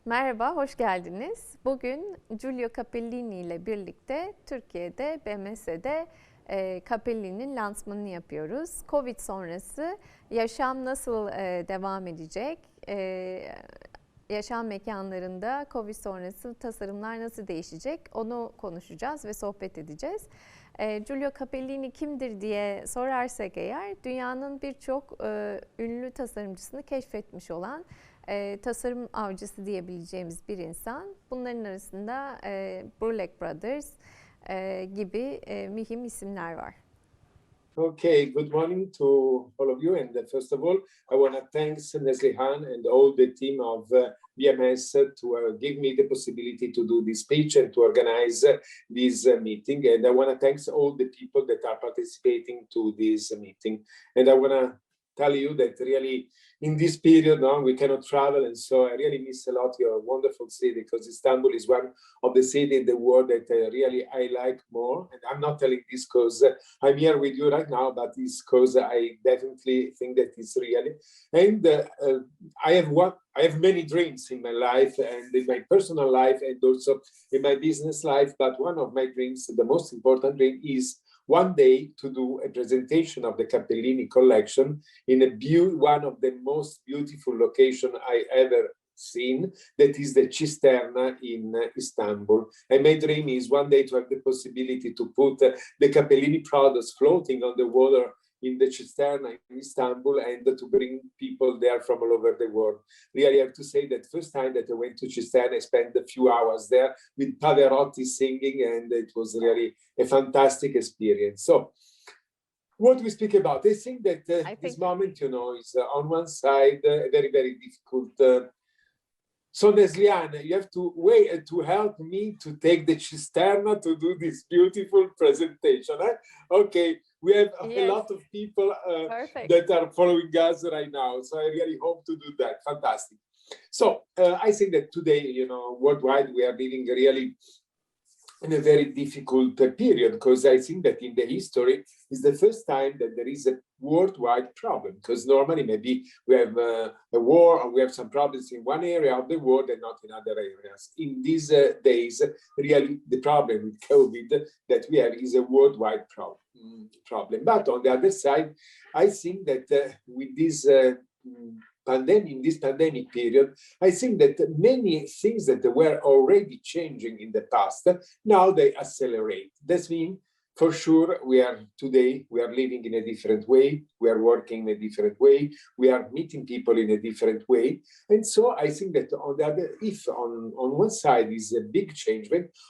Merhaba, hoş geldiniz. Bugün Giulio Cappellini ile birlikte Türkiye'de BMS'de Cappellini'nin lansmanını yapıyoruz. Covid sonrası yaşam nasıl devam edecek? Yaşam mekanlarında Covid sonrası tasarımlar nasıl değişecek? Onu konuşacağız ve sohbet edeceğiz. Giulio Cappellini kimdir diye sorarsak eğer, dünyanın birçok ünlü tasarımcısını keşfetmiş olan tasarım avcısı diyebileceğimiz bir insan. Bunların arasında Burlek Brothers gibi mühim isimler var. Okay, good morning to all of you. And first of all, I want to thank Neslihan and all the team of BMS to give me the possibility to do this speech and to organize this meeting. And I want to thank all the people that are participating to this meeting. And I want to tell you that really in this period we cannot travel, and so I really miss a lot your wonderful city, because Istanbul is one of the cities in the world that really I like more. And I'm not telling this because I'm here with you right now, but it's because I definitely think that it's really. And I have many dreams in my life and in my personal life and also in my business life. But one of my dreams, the most important dream, is one day to do a presentation of the Cappellini collection in one of the most beautiful locations I ever seen, that is the Cisterna in Istanbul. And my dream is one day to have the possibility to put the Cappellini products floating on the water in the Cisterna in Istanbul, and to bring people there from all over the world. Really, I have to say that first time that I went to Cisterna, I spent a few hours there with Pavarotti singing, and it was really a fantastic experience. So, what we speak about, I think that this moment, is on one side very, very difficult. So Neslihan, you have to wait to help me to take the Cisterna to do this beautiful presentation. Okay, we have a lot of people that are following us right now, so I really hope to do that. Fantastic. So I think that today, worldwide, we are living really in a very difficult period, because I think that in the history is the first time that there is a worldwide problem, because normally maybe we have a war or we have some problems in one area of the world and not in other areas. In these days, really the problem with COVID that we have is a worldwide problem. But on the other side, I think that with this in this pandemic period, I think that many things that were already changing in the past, now they accelerate. That means, for sure, we are living in a different way, we are working in a different way, we are meeting people in a different way. And so I think that on one side is a big change,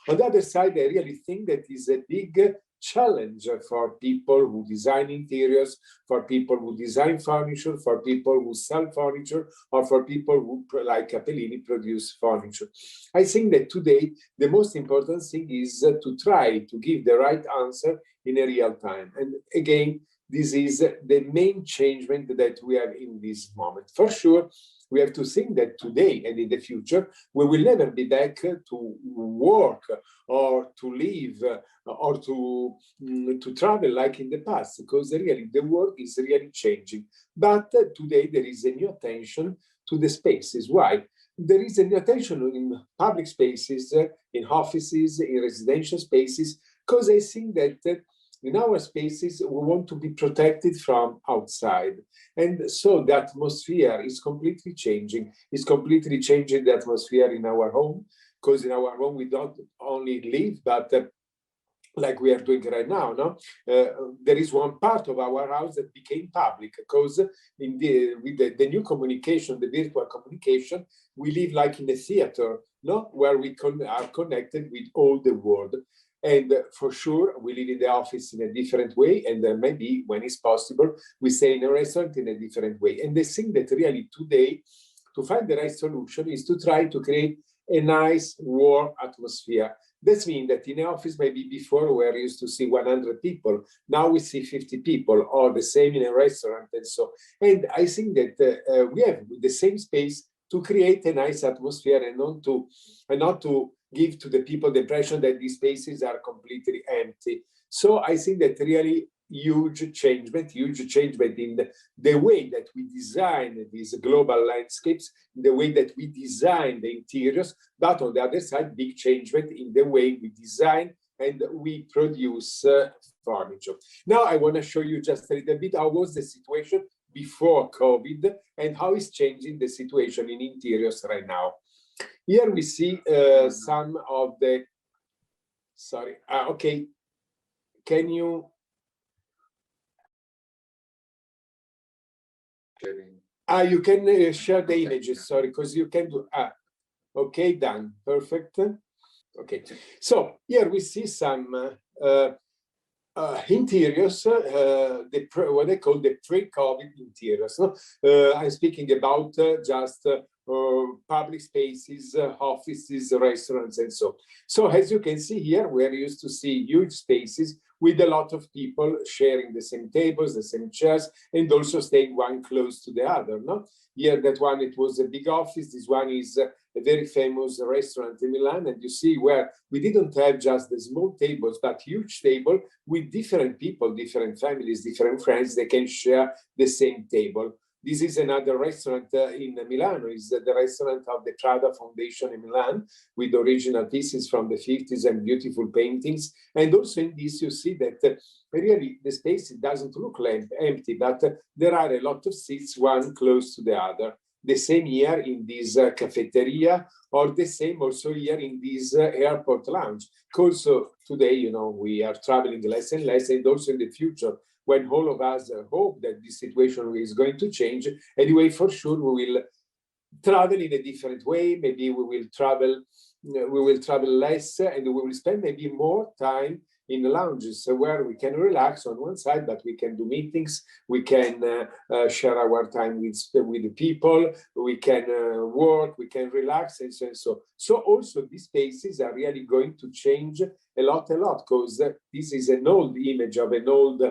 on the other side, I really think that is a big challenge for people who design interiors, for people who design furniture, for people who sell furniture, or for people who, like Cappellini, produce furniture. I think that today the most important thing is to try to give the right answer in a real time. And again, this is the main change that we have in this moment. For sure, we have to think that today and in the future, we will never be back to work or to live or to travel like in the past, because really the world is really changing. But today there is a new attention to the spaces. Why? There is a new attention in public spaces, in offices, in residential spaces, because I think that in our spaces, we want to be protected from outside. And so the atmosphere is completely changing. It's completely changing the atmosphere in our home, because in our home, we don't only live, but like we are doing right now, there is one part of our house that became public, because with the new communication, the virtual communication, we live like in a theater, where we are connected with all the world. And for sure, we live in the office in a different way, and maybe when it's possible, we stay in a restaurant in a different way. And the thing that really today, to find the right solution, is to try to create a nice, warm atmosphere. That means that in the office, maybe before we were used to see 100 people, now we see 50 people, or the same in a restaurant, and so. And I think that we have the same space to create a nice atmosphere, and not to give to the people the impression that these spaces are completely empty. So I think that really huge changement in the way that we design these global landscapes, the way that we design the interiors, but on the other side, big changement in the way we design and we produce furniture. Now I want to show you just a little bit how was the situation before COVID and how is changing the situation in interiors right now. Here we see some of the, sorry, okay, can you, you can share the images, sorry, because you can do, okay, done, perfect. Okay, so here we see some interiors, what they call the pre-COVID interiors. No? I'm speaking about just public spaces, offices, restaurants, and so. So as you can see here, we're used to see huge spaces with a lot of people sharing the same tables, the same chairs, and also staying one close to the other. No? Here, that one, it was a big office. This one is a very famous restaurant in Milan. And you see where we didn't have just the small tables, but huge table with different people, different families, different friends. They can share the same table. This is another restaurant in Milano. It's the restaurant of the Prada Foundation in Milan with original pieces from the 50s and beautiful paintings. And also in this, you see that really the space doesn't look empty, but there are a lot of seats, one close to the other. The same here in this cafeteria, or the same also here in this airport lounge. Also today, you know, we are traveling less and less, and also in the future, when all of us hope that this situation is going to change, anyway, for sure, we will travel in a different way. Maybe we will travel less, and we will spend maybe more time in the lounges where we can relax on one side, but we can do meetings, we can share our time with the people, we can work, we can relax, and so and so. So also these spaces are really going to change a lot, because this is an old image of an old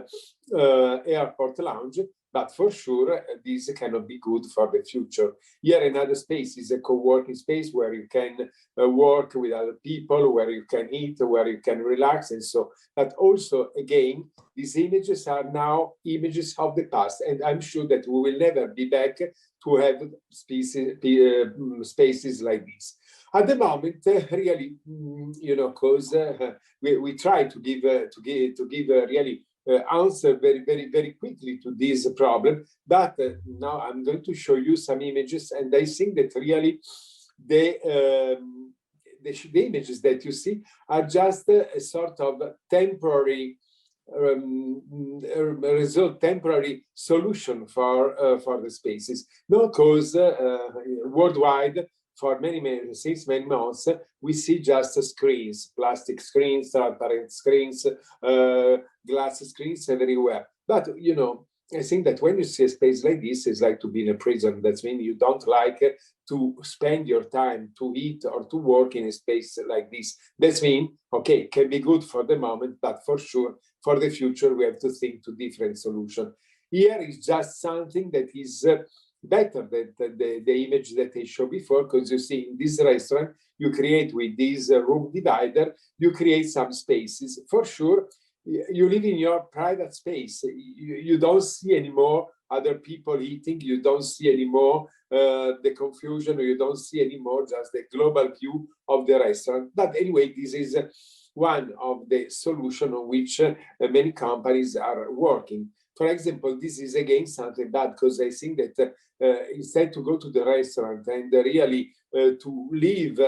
airport lounge, but for sure, this cannot be good for the future. Here, another space is a co-working space where you can work with other people, where you can eat, where you can relax, and so. But also, again, these images are now images of the past, and I'm sure that we will never be back to have spaces like this. At the moment, really, you know, because we try to give really answer very quickly to this problem. But now I'm going to show you some images, and I think that really the images that you see are just a sort of temporary temporary solution for the spaces. No, because worldwide, for since many months, we see just screens, plastic screens, transparent screens, glass screens everywhere. But, you know, I think that when you see a space like this, it's like to be in a prison. That means you don't like to spend your time to eat or to work in a space like this. That means, okay, it can be good for the moment, but for sure, for the future, we have to think to different solutions. Here is just something that is better than the image that I showed before, because you see in this restaurant, you create with this room divider, you create some spaces. For sure, you live in your private space. You don't see anymore other people eating. You don't see anymore the confusion, or you don't see anymore just the global view of the restaurant. But anyway, this is one of the solutions on which many companies are working. For example, this is again something bad, because I think that instead to go to the restaurant and really to live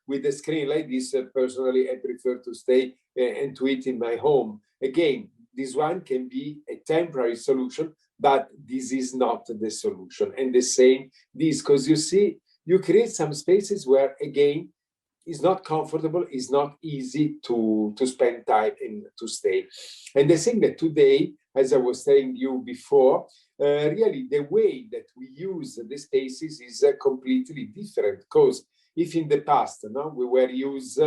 with a screen like this, personally, I prefer to stay and to eat in my home. Again, this one can be a temporary solution, but this is not the solution. And the same, this, because you see, you create some spaces where, again, it's not comfortable, it's not easy to spend time and to stay. And I think that today, as I was telling you before, really the way that we use the spaces is completely different. Because if in the past, we were used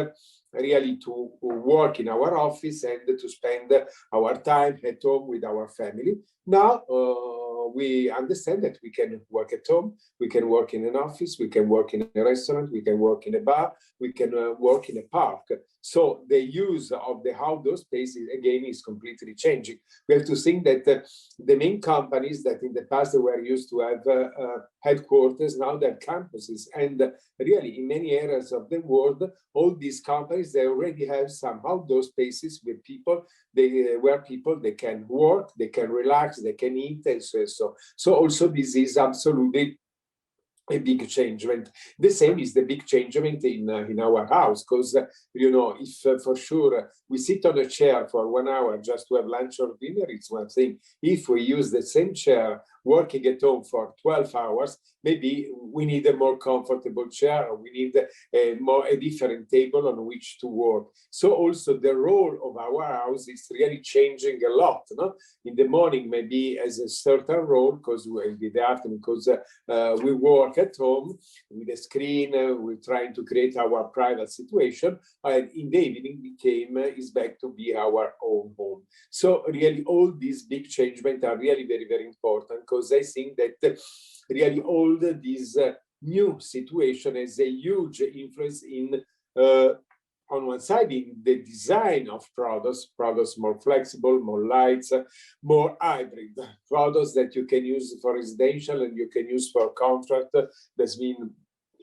really to work in our office and to spend our time at home with our family. Now we understand that we can work at home, we can work in an office, we can work in a restaurant, we can work in a bar, we can work in a park. So the use of the outdoor space again is completely changing. We have to think that the main companies that in the past were used to have headquarters, now they have campuses, and really in many areas of the world, all these companies, they already have some outdoor spaces with people, where people they can work, they can relax, they can eat, and so. So also this is absolutely a big changement. The same is the big changement in our house, because you know, if for sure we sit on a chair for 1 hour just to have lunch or dinner, it's one thing. If we use the same chair working at home for 12 hours, maybe we need a more comfortable chair, or we need a different table on which to work. So also the role of our house is really changing a lot. No? In the morning, maybe as a certain role, because in the afternoon, because we work at home with a screen, we're trying to create our private situation, and in the evening is back to be our own home. So really all these big changements are really very, very important, because I think that really all this new situation has a huge influence in on one side, in the design of products more flexible, more light, more hybrid, products that you can use for residential and you can use for contract. That's mean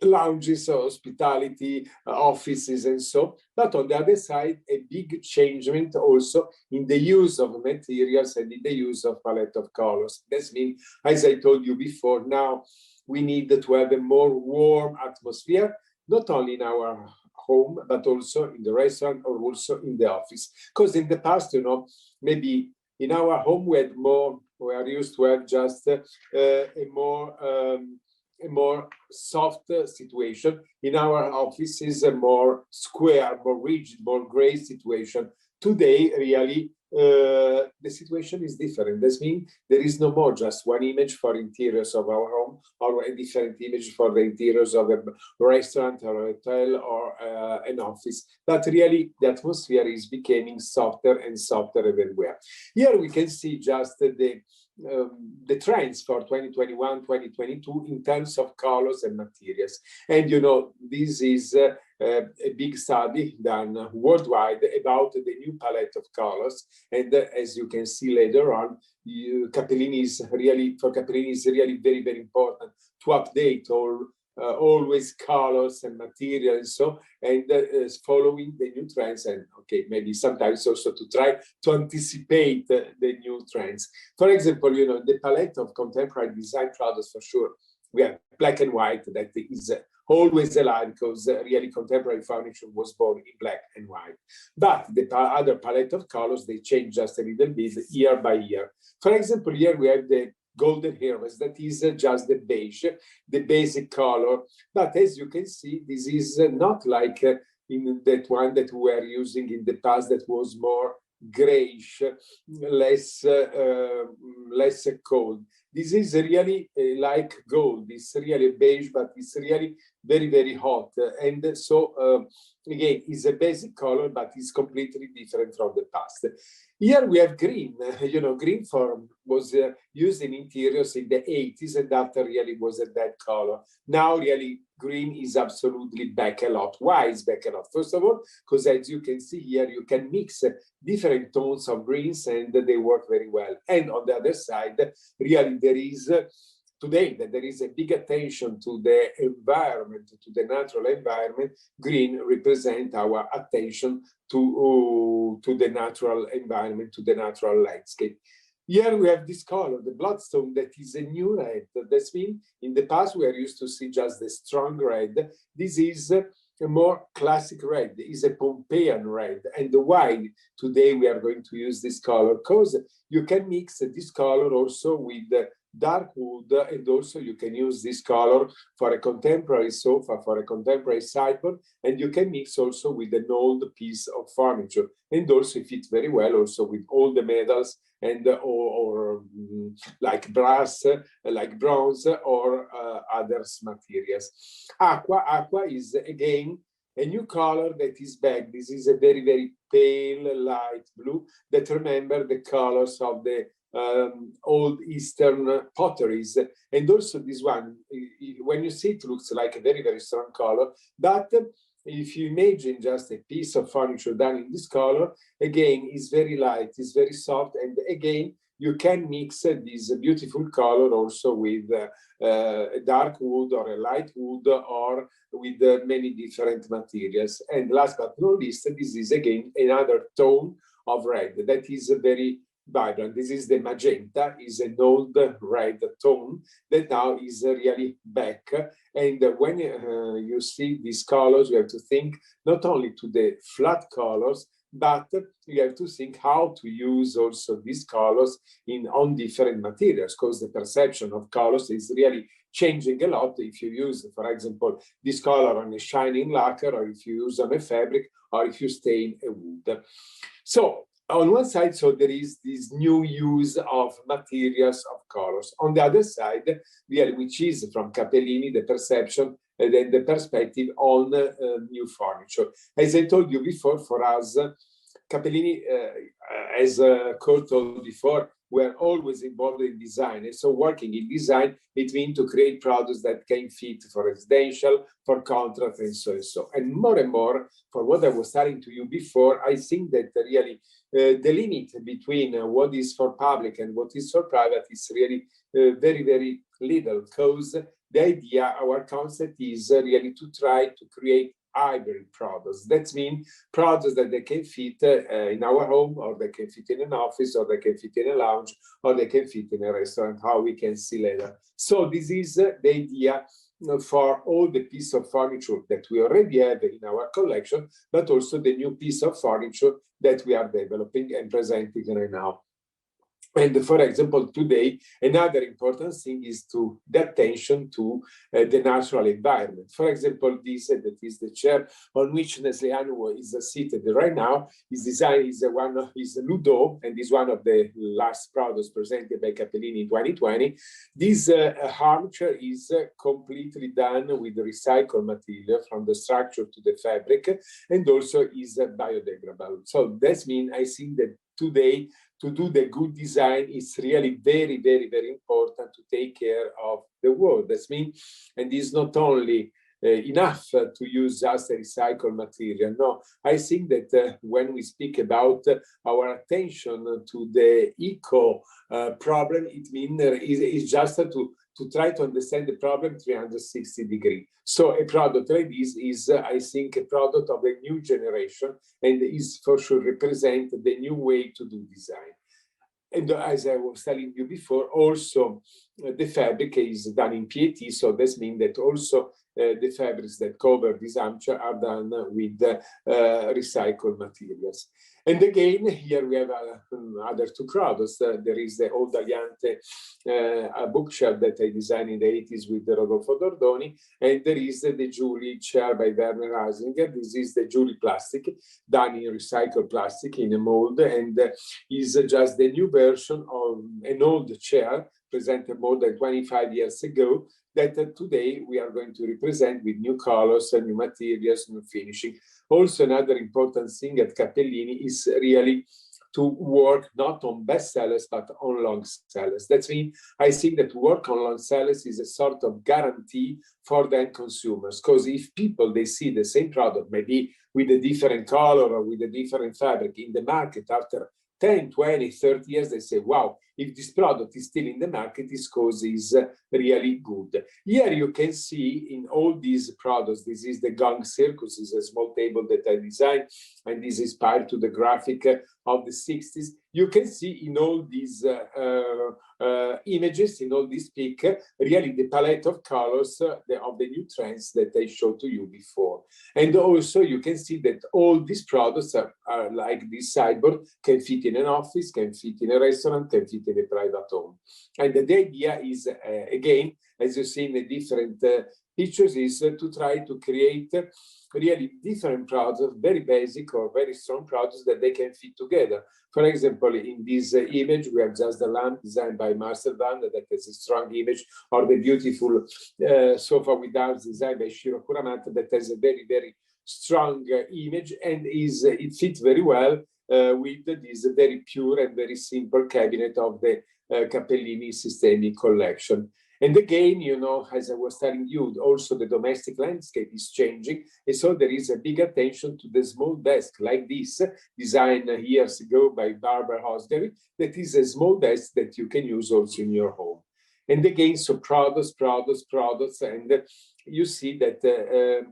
lounges, hospitality, offices, and so. But on the other side, a big changement also in the use of materials and in the use of palette of colors. That means, as I told you before, now we need to have a more warm atmosphere, not only in our home, but also in the restaurant or also in the office. Because in the past, you know, maybe in our home we are used to have just a more soft situation. In our offices, a more square, more rigid, more gray situation. Today, really, the situation is different. That means there is no more just one image for interiors of our home, or a different image for the interiors of a restaurant or a hotel or an office. But really, the atmosphere is becoming softer and softer everywhere. Here we can see just the trends for 2021, 2022 in terms of colors and materials. And you know, this is a big study done worldwide about the new palette of colors. And as you can see later on, Cappellini is really very, very important to update always colors and materials, so, and following the new trends, and okay, maybe sometimes also to try to anticipate the new trends. For example, you know, the palette of contemporary design products, for sure, we have black and white, that is always alive, because really contemporary furniture was born in black and white. But the other palette of colors, they change just a little bit year by year. For example, here we have the golden harvest, that is just the beige, the basic color. But as you can see, this is not like in that one that we were using in the past, that was more grayish, less cold. This is really like gold. It's really beige, but it's really very, very hot. And so, again, it's a basic color, but it's completely different from the past. Here we have green. You know, green form was used in interiors in the 80s, and after really was a dead color. Now, really, green is absolutely back a lot. Why is back a lot? First of all, because as you can see here, you can mix different tones of greens, and they work very well. And on the other side, really, there is today that there is a big attention to the environment, to the natural environment. Green represents our attention to the natural environment, to the natural landscape. Here we have this color, the bloodstone, that is a new red. That means in the past we are used to see just the strong red. This is a more classic red, is a Pompeian red. And why today we are going to use this color? Because you can mix this color also with dark wood, and also you can use this color for a contemporary sofa, for a contemporary sideboard, and you can mix also with an old piece of furniture, and also it fits very well also with all the metals and or like brass, like bronze, or other materials. Aqua is again a new color that is back. This is a very, very pale light blue that remember the colors of the old Eastern potteries. And also this one, when you see it, looks like a very, very strong color. But if you imagine just a piece of furniture done in this color, again, it's very light, it's very soft. And again, you can mix this beautiful color also with a dark wood or a light wood or with many different materials. And last but not least, this is again another tone of red that is very vibrant. This is the magenta, is an old red tone that now is really back. And when you see these colors, you have to think not only to the flat colors, but you have to think how to use also these colors on different materials, because the perception of colors is really changing a lot if you use, for example, this color on a shining lacquer, or if you use on a fabric, or if you stain a wood. So on one side, so there is this new use of materials, of colors. On the other side, really, which is from Cappellini, the perception and then the perspective on new furniture. As I told you before, for us, Cappellini, as Kurt told before, we're always involved in design. And so working in design, it means to create products that can fit for residential, for contract, and so and so. And more, for what I was telling to you before, I think that really the limit between what is for public and what is for private is really very, very little, because the idea, our concept is really to try to create hybrid products. That means products that they can fit in our home, or they can fit in an office, or they can fit in a lounge, or they can fit in a restaurant, how we can see later. So this is the idea for all the piece of furniture that we already have in our collection, but also the new piece of furniture that we are developing and presenting right now. And for example, today, another important thing is to the attention to the natural environment. For example, this that is the chair on which Neslihan is seated right now. His design is Ludo, and is one of the last products presented by Cappellini in 2020. This armchair is completely done with recycled material from the structure to the fabric, and also is biodegradable. So that means I think that today, to do the good design, it's really very, very, very important to take care of the world. That means, and it's not only enough to use just a recycled material. No, I think that when we speak about our attention to the eco problem, it means it's just to try to understand the problem 360 degrees. So a product like this is, I think, a product of a new generation, and is for sure represent the new way to do design. And as I was telling you before, also the fabric is done in PET, so this means that also the fabrics that cover this armchair are done with recycled materials. And again, here we have other two products. There is the old Aliante bookshelf that I designed in the 80s with Rodolfo Dordoni, and there is the Julie chair by Werner Heisinger. This is the Julie plastic, done in recycled plastic in a mold, and is just the new version of an old chair presented more than 25 years ago, that today we are going to represent with new colors and new materials, new finishing. Also, another important thing at Cappellini is really to work not on bestsellers, but on long sellers. That means I think that work on long sellers is a sort of guarantee for the end consumers, because if people, they see the same product, maybe with a different color or with a different fabric in the market after 10, 20, 30 years, they say, wow, if this product is still in the market, it's because it's really good. Here you can see in all these products, this is the Gong Circus, is a small table that I designed, and this is inspired to the graphic of the 60s. You can see in all these images, in all this pic, really the palette of colors of the new trends that I showed to you before. And also you can see that all these products are like this sideboard, can fit in an office, can fit in a restaurant, can fit in a private home. And the idea is, again, as you see in the different pictures, is to try to create really different products, very basic or very strong products that they can fit together. For example, in this image, we have just the lamp designed by Marcel Van, that has a strong image, or the beautiful sofa with arms designed by Shiro Kuramata, that has a very, very strong image, and it fits very well with this very pure and very simple cabinet of the Cappellini systemic collection. And again, you know, as I was telling you, also the domestic landscape is changing. And so there is a big attention to the small desk like this, designed years ago by Barbara Hosdery, that is a small desk that you can use also in your home. And again, so products, and you see that,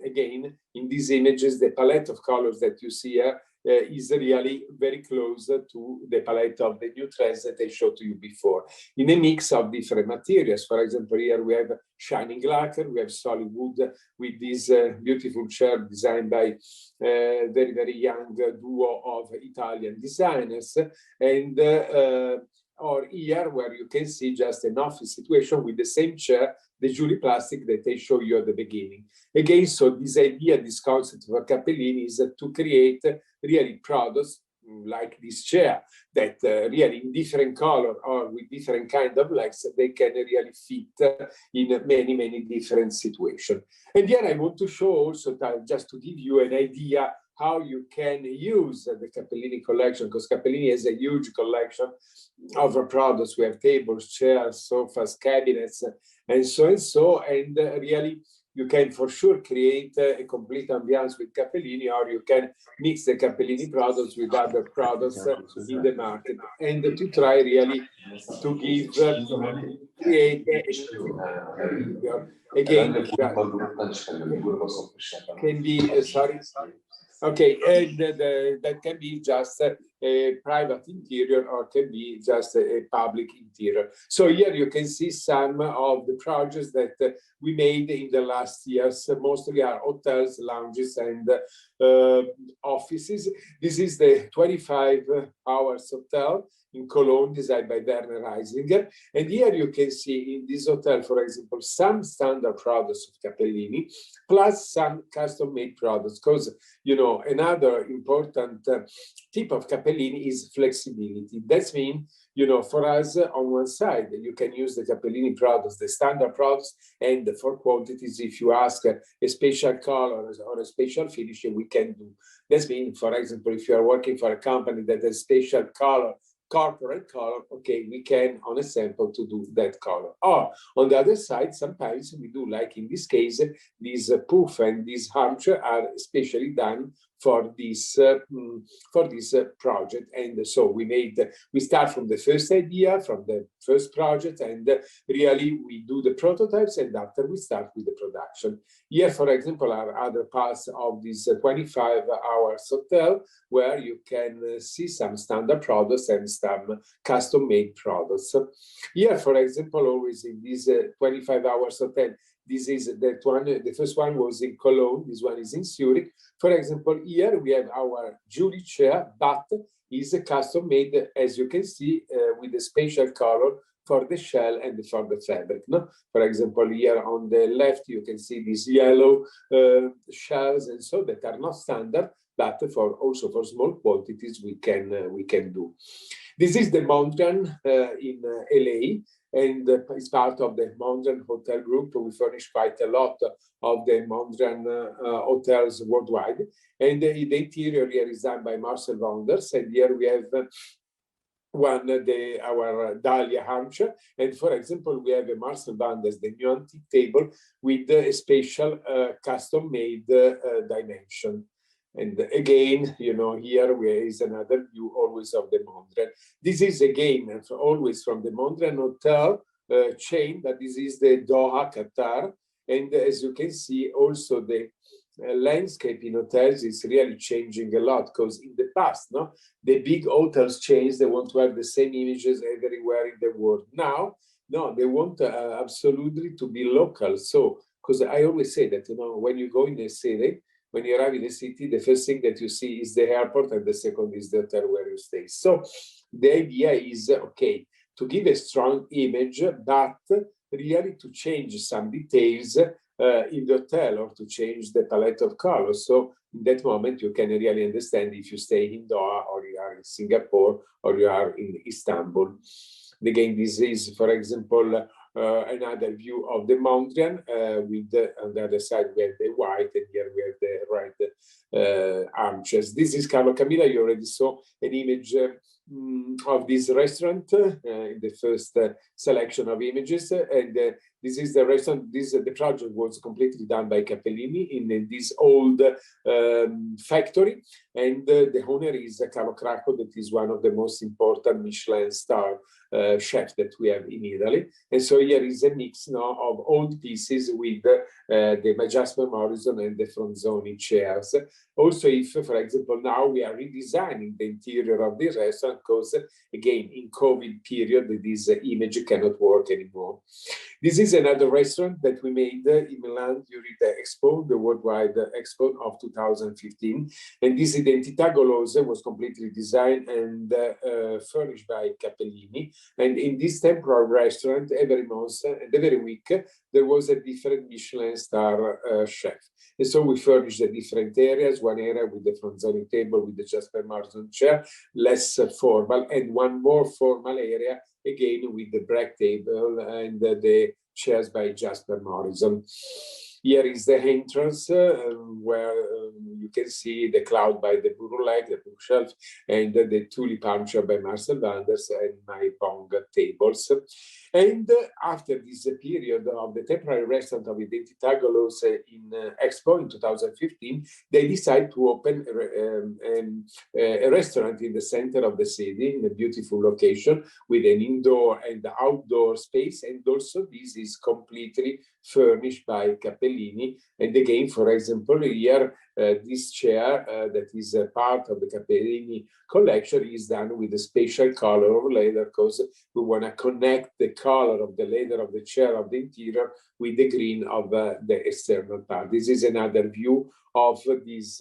again, in these images, the palette of colors that you see here is really very close to the palette of the new trends that I showed to you before, in a mix of different materials. For example, here we have shining lacquer, we have solid wood with this beautiful chair designed by a very, very young duo of Italian designers, and or here where you can see just an office situation with the same chair, the Giulio plastic that I showed you at the beginning. Again, so this idea, this concept for Cappellini is to create really products like this chair that really in different color or with different kind of legs, they can really fit in many, many different situations. And here I want to show also that just to give you an idea how you can use the Cappellini collection, because Cappellini has a huge collection of products. We have tables, chairs, sofas, cabinets, and so, and really you can for sure create a complete ambiance with Cappellini, or you can mix the Cappellini products with other products in the market, and to try really to give, create again, can be, sorry. Okay, and that can be just a private interior or can be just a public interior. So here you can see some of the projects that we made in the last years. Mostly are hotels, lounges, and offices. This is the 25 hours hotel in Cologne, designed by Werner Heislinger. And here you can see in this hotel, for example, some standard products of Cappellini, plus some custom-made products. Because, you know, another important tip of Cappellini is flexibility. That means, you know, for us, on one side, you can use the Cappellini products, the standard products, and for quantities, if you ask a special color or a special finish, we can do. That means, for example, if you are working for a company that has special color, corporate color, okay, we can on a sample to do that color. Or on the other side, sometimes we do, like in this case, these poof and these armchair are especially done for this project. And so we start from the first idea, from the first project, and really we do the prototypes, and after we start with the production. Here, for example, are other parts of this 25 hours hotel where you can see some standard products and some custom-made products. Here, for example, always in this 25 hours hotel, this is that one, the first one was in Cologne, this one is in Zurich. For example, here we have our Giulio chair, but is a custom made, as you can see, with a special color for the shell and for the fabric. No? For example, here on the left, you can see these yellow shells and so that are not standard, but also for small quantities we can do. This is the Mondrian in LA. And it's part of the Mondrian Hotel Group. We furnish quite a lot of the Mondrian hotels worldwide. And the interior here is done by Marcel Wonders. And here we have our Dahlia Armchair. And for example, we have a Marcel Wonders, the new antique table with a special custom-made dimension. And again, you know, here is another view always of the Mondrian. This is again always from the Mondrian Hotel chain, but this is the Doha, Qatar. And as you can see, also the landscape in hotels is really changing a lot, because in the past, no, the big hotels chains, they want to have the same images everywhere in the world. Now, no, they want absolutely to be local. So, because I always say that, you know, when you go in a city, when you arrive in a city, the first thing that you see is the airport, and the second is the hotel where you stay. So the idea is, okay, to give a strong image, but really to change some details in the hotel, or to change the palette of colors. So in that moment, you can really understand if you stay in Doha, or you are in Singapore, or you are in Istanbul. Again, this is, for example, another view of the Mondrian with on the other side we have the white, and here we have the red armchairs. This is Carlo Camilla. You already saw an image of this restaurant in the first selection of images, and this is the restaurant. The project was completely done by Cappellini in this old factory, and the owner is Carlo Cracco, that is one of the most important Michelin star chef that we have in Italy. And so here is a mix now of old pieces with the Jasper Morrison and the Fronzoni chairs. Also, if, for example, now we are redesigning the interior of this restaurant because, again, in COVID period, this image cannot work anymore. This is another restaurant that we made in Milan during the Expo, the Worldwide Expo of 2015. And this Identità Golose was completely designed and furnished by Cappellini. And in this temporary restaurant, every month and every week, there was a different Michelin star chef. And so we furnished the different areas, one area with the Fronzoni table, with the Jasper Morrison chair, less formal, and one more formal area, again with the break table and the chairs by Jasper Morrison. Here is the entrance where you can see the cloud by the Burulek, the bookshelf, and the tulip armchair by Marcel Wanders and my Bong tables. And after this period of the temporary restaurant of Identità Golose in Expo in 2015, they decided to open a restaurant in the center of the city in a beautiful location with an indoor and outdoor space. And also this is completely furnished by Cappellini. And again, for example, here, this chair that is a part of the Cappellini collection is done with a special color of leather because we want to connect the color of the leather of the chair of the interior with the green of the external part. This is another view of this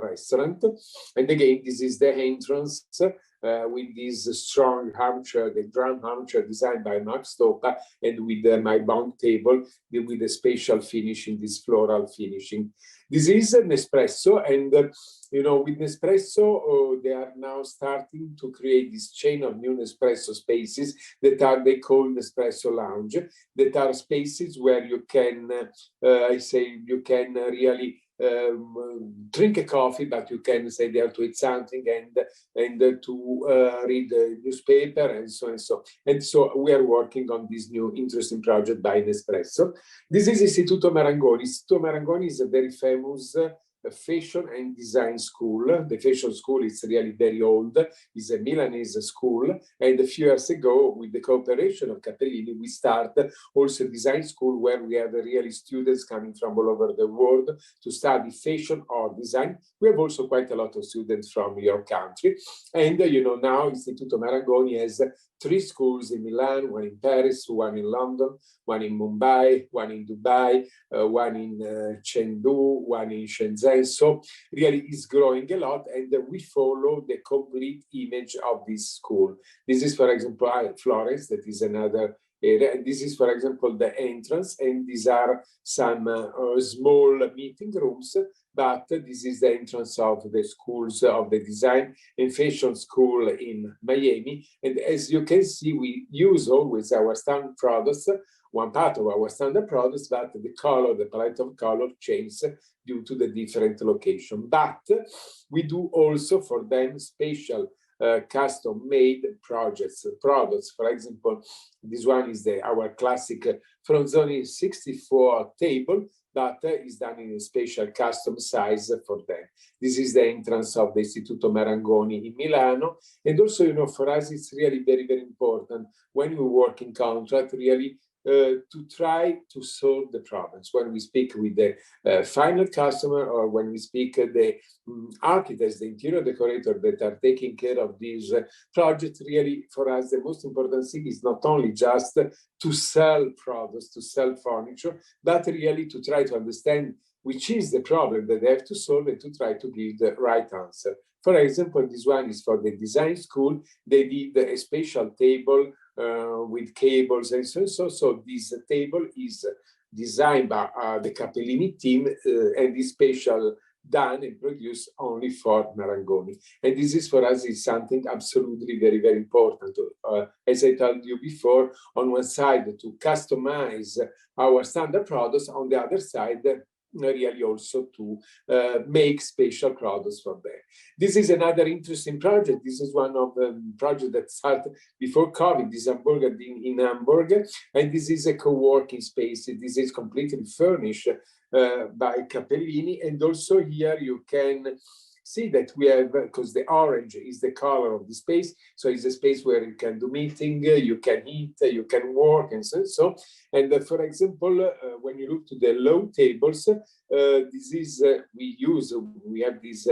restaurant. And again, this is the entrance with this strong armchair, the drum armchair designed by Max Stoppa, and with my Bong table with a special finishing, this floral finishing. This is an Espresso, and with Nespresso, they are now starting to create this chain of new Nespresso spaces that they call Espresso Lounge, that are spaces where you can, you can really drink a coffee, but you can stay there to eat something and to read the newspaper and so and so. And so we are working on this new interesting project by Nespresso. This is Istituto Marangoni. Istituto Marangoni is a very famous fashion and design school. The fashion school is really very old. It's a Milanese school. And a few years ago, with the cooperation of Cappellini, we started also a design school where we have really students coming from all over the world to study fashion or design. We have also quite a lot of students from your country. And, now Istituto Marangoni has 3 schools in Milan, one in Paris, one in London, one in Mumbai, one in Dubai, one in Chengdu, one in Shenzhen. So really it's growing a lot, and we follow the complete image of this school. This is, for example, Florence, that is another area. And this is, for example, the entrance, and these are some small meeting rooms, but this is the entrance of the schools of the design and fashion school in Miami. And as you can see, we use always our standard products, one part of our standard products, but the color, the palette of color changes due to the different location. But we do also for them special custom-made products. For example, this one is our classic Fronzoni 64 table that is done in a special custom size for them. This is the entrance of the Istituto Marangoni in Milano. And also, for us, it's really very, very important when we work in contract, really to try to solve the problems. When we speak with the final customer, or when we speak the architects, the interior decorator that are taking care of these projects, really for us the most important thing is not only just to sell products, to sell furniture, but really to try to understand which is the problem that they have to solve and to try to give the right answer. For example, this one is for the design school. They did a special table with cables and so on. So this table is designed by the Cappellini team, and this special done and produced only for Marangoni. And this is for us is something absolutely very, very important. As I told you before, on one side to customize our standard products, on the other side, really also to make special products for them. This is another interesting project. This is one of the projects that started before COVID, this hamburger in Hamburg, and this is a co-working space. This is completely furnished by Cappellini, and also here you can see that we have, because the orange is the color of the space, so it's a space where you can do meeting, you can eat, you can work, and so. And for example, when you look to the low tables, this is we have this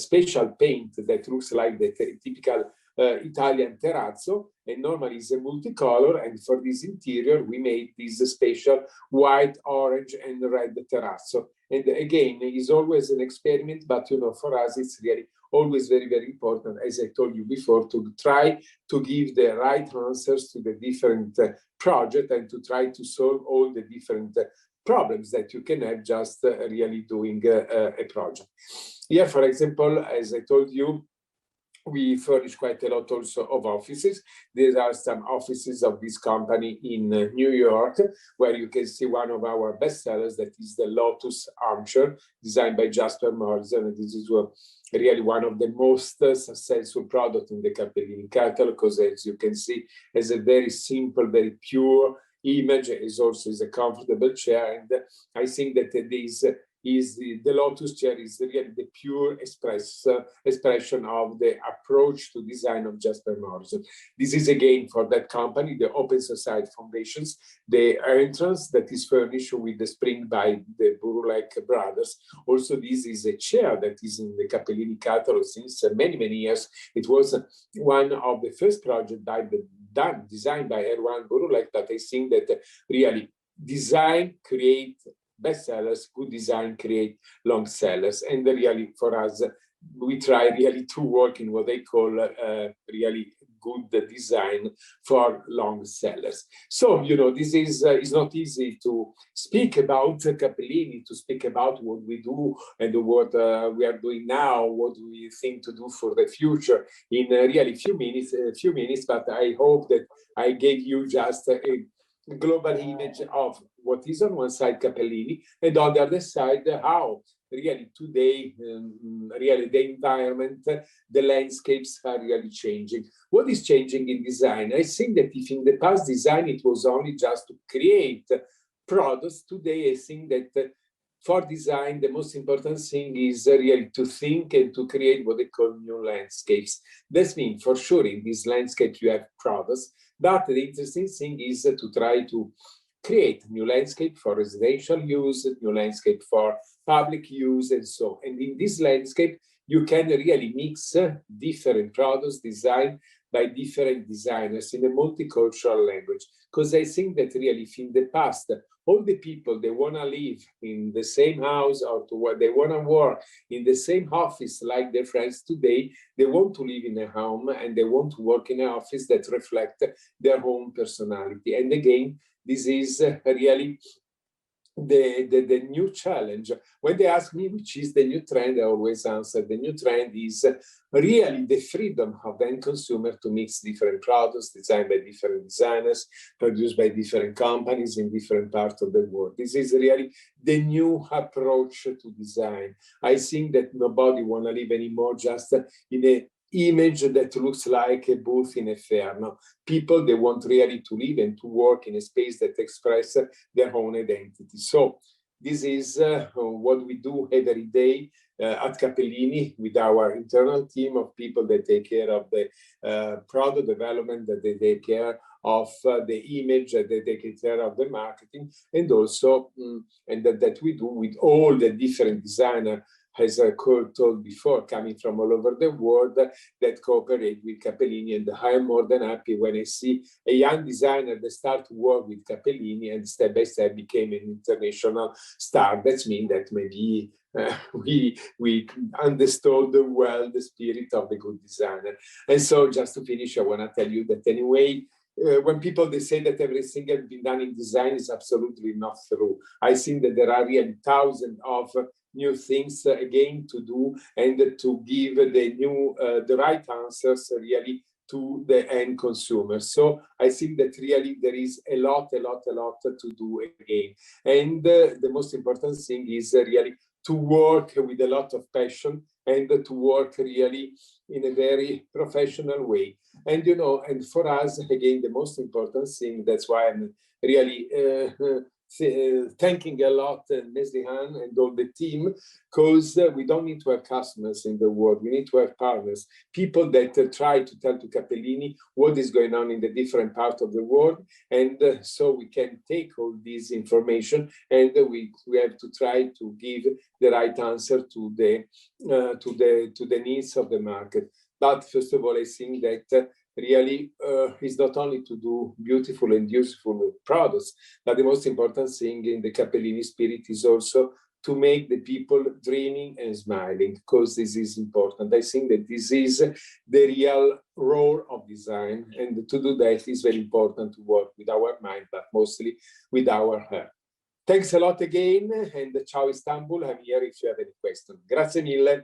special paint that looks like the typical Italian terrazzo, and normally it's a multicolor, and for this interior we made this special white, orange, and red terrazzo. And again, it's always an experiment, but for us it's really always very, very important, as I told you before, to try to give the right answers to the different projects and to try to solve all the different problems that you can have just really doing a project. Here, for example, as I told you, we furnish quite a lot also of offices. There are some offices of this company in New York, where you can see one of our best sellers, that is the Lotus Armchair, designed by Jasper Morrison. And this is really one of the most successful products in the Cappellini catalog, because as you can see, has a very simple, very pure image. It also is a comfortable chair. And I think that this is the Lotus chair is really the pure expression of the approach to design of Jasper Morrison. This is again for that company, the Open Society Foundations, the entrance that is furnished with the spring by the Burulek brothers. Also, this is a chair that is in the Cappellini catalog since many, many years. It was one of the first projects designed by Erwan Burulek, but I think that really design create bestsellers, good design create long sellers. And really for us, we try really to work in what they call really good design for long sellers. So, this is not easy to speak about Cappellini, to speak about what we do and what we are doing now, what we think to do for the future in really few minutes, but I hope that I gave you just a global image of what is on one side Cappellini, and on the other side how really today really the environment, the landscapes are really changing. What is changing in design? I think that if in the past design it was only just to create products, today I think that for design the most important thing is really to think and to create what they call new landscapes. That means for sure in this landscape you have products, but the interesting thing is to try to create new landscape for residential use, new landscape for public use, and so. And in this landscape, you can really mix different products designed by different designers in a multicultural language. Because I think that really, if in the past, all the people, they want to live in the same house or they want to work in the same office like their friends today, they want to live in a home and they want to work in an office that reflect their own personality. And again, this is really the new challenge. When they ask me which is the new trend, I always answer the new trend is really the freedom of the end consumer to mix different products designed by different designers, produced by different companies in different parts of the world. This is really the new approach to design. I think that nobody want to live anymore just in a image that looks like a booth in a fair. No, people, they want really to live and to work in a space that express their own identity. So this is what we do every day at Cappellini with our internal team of people that take care of the product development, that they take care of the image, that they take care of the marketing, and also and that we do with all the different designers, as Kurt told before, coming from all over the world that cooperate with Cappellini. And I am more than happy when I see a young designer that start to work with Cappellini and step by step became an international star. That means that maybe we understood well the spirit of the good designer. And so just to finish, I want to tell you that anyway, when people they say that everything has been done in design is absolutely not true. I think that there are really thousands of new things again to do and to give the right answers really to the end consumer. So I think that really there is a lot to do again. And the most important thing is really to work with a lot of passion and to work really in a very professional way. And, you know, and for us, again, the most important thing, that's why I'm really thanking a lot Neslihan and all the team, because we don't need to have customers in the world. We need to have partners, people that try to tell to Cappellini what is going on in the different parts of the world, and so we can take all this information and we have to try to give the right answer to the needs of the market. But first of all, I think that really is not only to do beautiful and useful products, but the most important thing in the Cappellini spirit is also to make the people dreaming and smiling, because this is important. I think that this is the real role of design, and to do that is very important to work with our mind, but mostly with our heart. Thanks a lot again, and ciao Istanbul. I'm here if you have any questions. Grazie mille.